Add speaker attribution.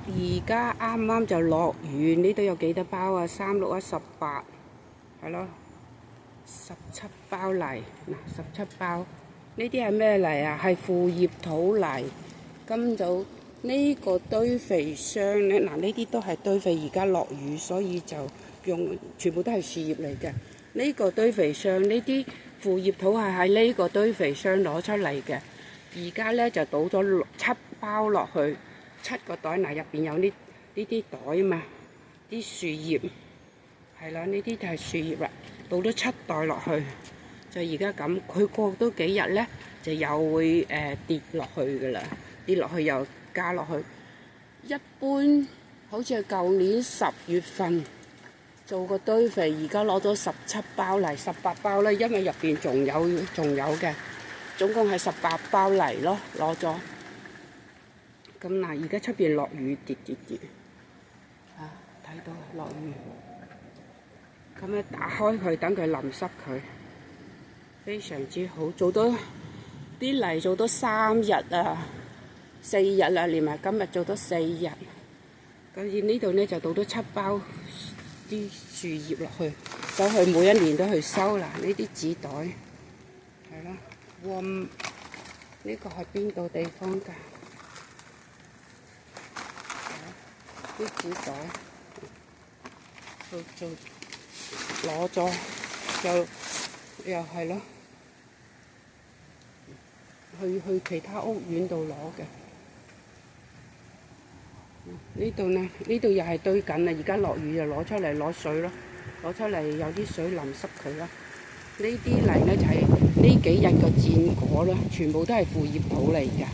Speaker 1: 而家啱啱就落雨，呢度有幾多包啊？3、6、18，係咯，17包泥嗱，17包。呢啲係咩泥啊？係腐葉土泥。咁就呢個堆肥箱咧，嗱呢啲都係堆肥。而家落雨，所以就用全部都係樹葉嚟嘅。呢個堆肥箱，呢啲腐葉土係喺呢個堆肥箱攞出嚟嘅。而家咧就倒咗7包落去，7個袋，嗱入邊有呢啲袋啊嘛，啲樹葉係啦，呢啲就係樹葉啦，倒咗7袋落去，就而家咁。佢過多幾日咧，就又會跌落去噶啦，跌落去又加落去。一般好似係舊年10月份做個堆肥，而家攞咗17包嚟，18包啦，因為入邊仲有嘅。總共係18包泥咯，攞咗。咁嗱，而家出邊落雨，跌，啊，睇到落雨。咁咧打開佢，等佢淋濕佢，非常之好。做到啲泥做到3日啊，4日啦，連埋今日做到4日。咁而呢度咧就倒咗7包啲樹葉落去，走去每一年都去收啦。呢啲紙袋係啦。呢個係邊度地方㗎？啲紙袋做攞咗，又係咯，去其他屋苑度攞嘅。呢度呢？呢度又係堆緊啦，而家落雨就攞出嚟攞水咯，攞出嚟有啲水淋濕佢啦。呢啲泥呢，就係呢幾日嘅戰果啦，全部都係腐葉土嚟㗎。